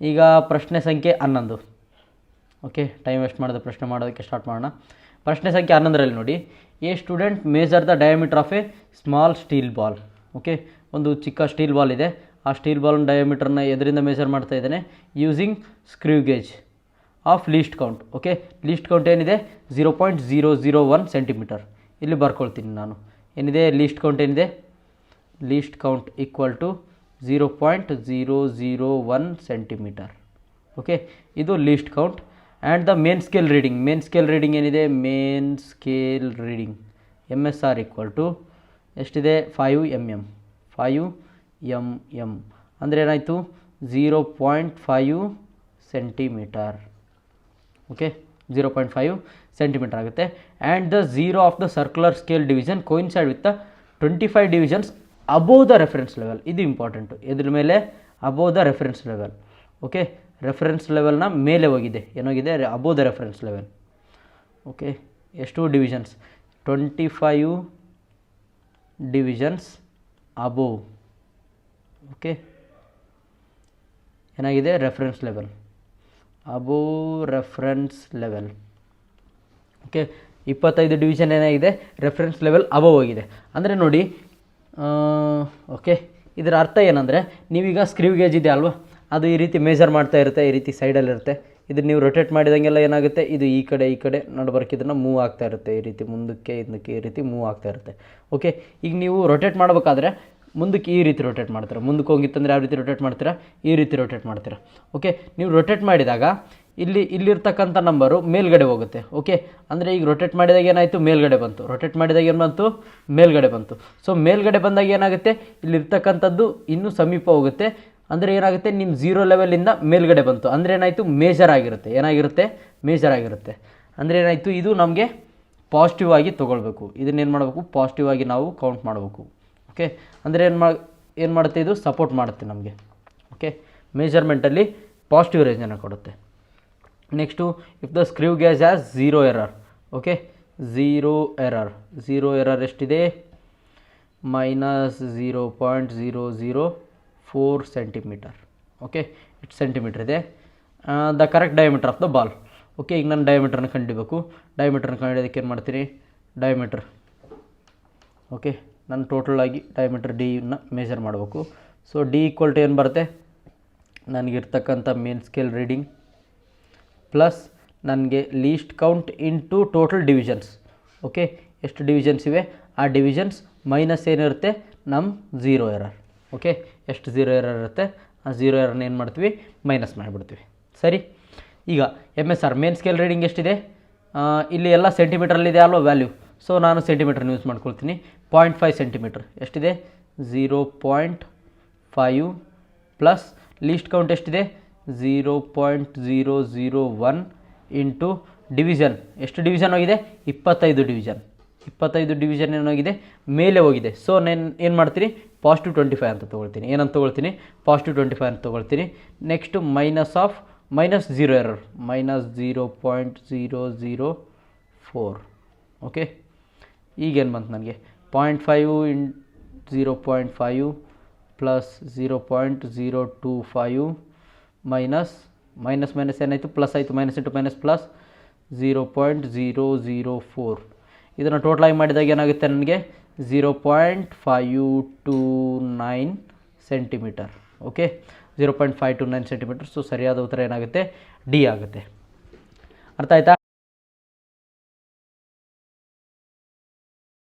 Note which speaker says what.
Speaker 1: ಈಗ ಪ್ರಶ್ನೆ ಸಂಖ್ಯೆ 11. ಓಕೆ, ಟೈಮ್ ವೇಸ್ಟ್ ಮಾಡಿದೆ, ಪ್ರಶ್ನೆ ಮಾಡೋದಕ್ಕೆ ಸ್ಟಾರ್ಟ್ ಮಾಡೋಣ. ಪ್ರಶ್ನೆ ಸಂಖ್ಯೆ 11ರಲ್ಲಿ ನೋಡಿ, A student major the diameter of A small steel ball. Okay, ಒಂದು ಚಿಕ್ಕ ಸ್ಟೀಲ್ ಬಾಲ್ ಇದೆ. ಆ ಸ್ಟೀಲ್ ಬಾಲ್ನ ಡಯಾಮೀಟರ್ನ ಎದರಿಂದ ಮೇಜರ್ ಮಾಡ್ತಾ ಇದ್ದಾನೆ? Using screw gauge of least count. Okay, least count ಏನಿದೆ? 0.001 ಸೆಂಟಿಮೀಟರ್. ಇಲ್ಲಿ ಬರ್ಕೊಳ್ತೀನಿ ನಾನು. ಏನಿದೆ ಲೀಸ್ಟ್ ಕೌಂಟ್? ಏನಿದೆ least count equal to 0.001 centimetre. Okay, ಇದು least count. And the main scale reading. Main scale reading ಏನಿದೆ? Main scale reading MSR equal to ಎಷ್ಟಿದೆ? 5 mm. 5 mm ಅಂದರೆ ಏನಾಯಿತು? 0.5 ಸೆಂಟಿಮೀಟರ್. ಓಕೆ, 0.5 ಸೆಂಟಿಮೀಟರ್ ಆಗುತ್ತೆ. And the zero of the circular scale division coincide with the 25 divisions above the reference level. ಇದು important. ಇದ್ರ ಮೇಲೆ above the reference level. Okay, reference ಲೆವೆಲ್ನ ಮೇಲೆ ಹೋಗಿದೆ. ಏನಾಗಿದೆ? Above the reference level. Okay, ಎಷ್ಟು divisions? 25 divisions above. Okay, ಏನಾಗಿದೆ? Reference level, above reference level. Okay, 25 division ಏನಾಗಿದೆ? ರೆಫರೆನ್ಸ್ ಲೆವೆಲ್ ಅಬೋವ್ ಹೋಗಿದೆ. ಅಂದರೆ ನೋಡಿ, ಓಕೆ, ಇದರ ಅರ್ಥ ಏನಂದರೆ, ನೀವೀಗ ಸ್ಕ್ರೂ ಗೇಜ್ ಇದೆ ಅಲ್ವಾ, ಅದು ಈ ರೀತಿ ಮೇಜರ್ ಮಾಡ್ತಾ ಇರುತ್ತೆ, ಈ ರೀತಿ ಸೈಡಲ್ಲಿರುತ್ತೆ. ಇದನ್ನು ನೀವು ರೊಟೇಟ್ ಮಾಡಿದಂಗೆಲ್ಲ ಏನಾಗುತ್ತೆ? ಇದು ಈ ಕಡೆ ನಡ್ಬರ್ಕ್ ಇದನ್ನು ಮೂವ್ ಆಗ್ತಾ ಇರುತ್ತೆ. ಈ ರೀತಿ ಮುಂದಕ್ಕೆ ಈ ರೀತಿ ಮೂವ್ ಆಗ್ತಾ ಇರುತ್ತೆ. ಓಕೆ, ಈಗ ನೀವು ರೊಟೇಟ್ ಮಾಡಬೇಕಾದ್ರೆ ಮುಂದಕ್ಕೆ ಈ ರೀತಿ ರೊಟೇಟ್ ಮಾಡ್ತೀರಾ. ಮುಂದಕ್ಕೆ ಹೋಗಿತ್ತಂದರೆ ಯಾವ ರೀತಿ ರೊಟೇಟ್ ಮಾಡ್ತೀರಾ? ಈ ರೀತಿ ರೊಟೇಟ್ ಮಾಡ್ತೀರಾ. ಓಕೆ, ನೀವು ರೊಟೇಟ್ ಮಾಡಿದಾಗ ಇಲ್ಲಿರ್ತಕ್ಕಂಥ ನಂಬರು ಮೇಲ್ಗಡೆ ಹೋಗುತ್ತೆ. ಓಕೆ, ಅಂದರೆ ಈಗ ರೊಟೇಟ್ ಮಾಡಿದಾಗ ಏನಾಯಿತು? ಮೇಲ್ಗಡೆ ಬಂತು. ರೊಟೇಟ್ ಮಾಡಿದಾಗ ಏನು ಬಂತು? ಮೇಲ್ಗಡೆ ಬಂತು. ಸೊ ಮೇಲ್ಗಡೆ ಬಂದಾಗ ಏನಾಗುತ್ತೆ? ಇಲ್ಲಿರ್ತಕ್ಕಂಥದ್ದು ಇನ್ನೂ ಸಮೀಪ ಹೋಗುತ್ತೆ. ಅಂದರೆ ಏನಾಗುತ್ತೆ? ನಿಮ್ಮ 0 ಲೆವೆಲಿಂದ ಮೇಲ್ಗಡೆ ಬಂತು. ಅಂದರೆ ಏನಾಯಿತು? ಮೇಜರ್ ಆಗಿರುತ್ತೆ. ಏನಾಗಿರುತ್ತೆ? ಮೇಜರ್ ಆಗಿರುತ್ತೆ. ಅಂದರೆ ಏನಾಯಿತು? ಇದು ನಮಗೆ ಪಾಸಿಟಿವ್ ಆಗಿ ತೊಗೊಳ್ಬೇಕು. ಇದನ್ನೇನು ಮಾಡಬೇಕು? ಪಾಸಿಟಿವ್ ಆಗಿ ನಾವು ಕೌಂಟ್ ಮಾಡಬೇಕು. ಓಕೆ, ಅಂದರೆ ಏನು ಮಾಡುತ್ತೆ? ಇದು ಸಪೋರ್ಟ್ ಮಾಡುತ್ತೆ ನಮಗೆ. ಓಕೆ, ಮೆಜರ್ಮೆಂಟಲ್ಲಿ ಪಾಸಿಟಿವ್ ರೇಂಜನ್ನು ಕೊಡುತ್ತೆ. Next, if the screw gauge has 0 error. Okay, 0 error ಎಷ್ಟಿದೆ? -0.004 ಸೆಂಟಿಮೀಟರ್. ಓಕೆ, ಇಷ್ಟು ಸೆಂಟಿಮೀಟರ್ ಇದೆ. The correct diameter of the ball. Okay, ಈಗ ನಾನು ಡಯಾಮೀಟ್ರನ್ನ ಕಂಡಿಬೇಕು. ಡಯಾಮೀಟ್ರನ್ನ ಕಂಡಿದ್ದಕ್ಕೆ ಏನು ಮಾಡ್ತೀನಿ? ಡಯಾಮೀಟ್ರ್. ಓಕೆ, ನಾನು ಟೋಟಲಾಗಿ ಡಯಾಮೀಟ್ರ್ ಡಿನ ಮೆಜರ್ ಮಾಡಬೇಕು. ಸೊ ಡಿ ಈಕ್ವಲ್ ಟು ಏನು ಬರುತ್ತೆ? ನನಗಿರ್ತಕ್ಕಂಥ ಮೇನ್ ಸ್ಕೇಲ್ ರೀಡಿಂಗ್ ಪ್ಲಸ್ ನನಗೆ least count into total divisions. Okay, ಎಷ್ಟು ಡಿವಿಷನ್ಸ್ ಇವೆ? ಆ ಡಿವಿಷನ್ಸ್ ಮೈನಸ್ ಏನಿರುತ್ತೆ? ನಮ್ಮ 0 ಎರರ್. ಓಕೆ, ಎಷ್ಟು 0 ಎರರ್ ಇರುತ್ತೆ? ಆ 0 ಎರರ್ನ ಏನು ಮಾಡ್ತೀವಿ? ಮೈನಸ್ ಮಾಡಿಬಿಡ್ತೀವಿ. ಸರಿ, ಈಗ MSR ಮೇನ್ ಸ್ಕೇಲ್ ರೀಡಿಂಗ್ ಎಷ್ಟಿದೆ? ಇಲ್ಲಿ ಎಲ್ಲ ಸೆಂಟಿಮೀಟ್ರಲ್ಲಿದೆ ಅಲ್ವಾ ವ್ಯಾಲ್ಯೂ. ಸೊ ನಾನು ಸೆಂಟಿಮೀಟ್ರನ್ನ ಯೂಸ್ ಮಾಡ್ಕೊಳ್ತೀನಿ. 0.5 ಸೆಂಟಿಮೀಟ್ರ್ ಎಷ್ಟಿದೆ? 0.5 ಪ್ಲಸ್ ಲೀಸ್ಟ್ ಕೌಂಟ್ ಎಷ್ಟಿದೆ? 0.001 ಇಂಟು ಡಿವಿಷನ್. ಎಷ್ಟು ಡಿವಿಷನ್ ಹೋಗಿದೆ? 25 ಡಿವಿಷನ್. 25 ಡಿವಿಷನ್ ಏನಾಗಿದೆ? ಮೇಲೆ ಹೋಗಿದೆ. ಸೊ ನಾನು ಏನು ಮಾಡ್ತೀನಿ? +25 ಅಂತ ತೊಗೊಳ್ತೀನಿ. ಏನಂತ ತೊಗೊಳ್ತೀನಿ? +25 ಅಂತ ತೊಗೊಳ್ತೀನಿ. Next -0 error, -0.004. ಓಕೆ, ಈಗೇನು ಬಂತು ನನಗೆ? 0.5 0.5 ಪ್ಲಸ್ 0.025 ಮೈನಸ್ ಏನಾಯಿತು? ಪ್ಲಸ್ ಆಯಿತು. Minus into minus plus 0.004. ಇದನ್ನು ಟೋಟಲಾಗಿ ಮಾಡಿದಾಗ ಏನಾಗುತ್ತೆ ನನಗೆ? 0.529 ಸೆಂಟಿಮೀಟರ್. Okay, 0.529 centimetre. ಸೊ ಸರಿಯಾದ ಉತ್ತರ ಏನಾಗುತ್ತೆ? ಡಿ ಆಗುತ್ತೆ. ಅರ್ಥ ಆಯ್ತಾ?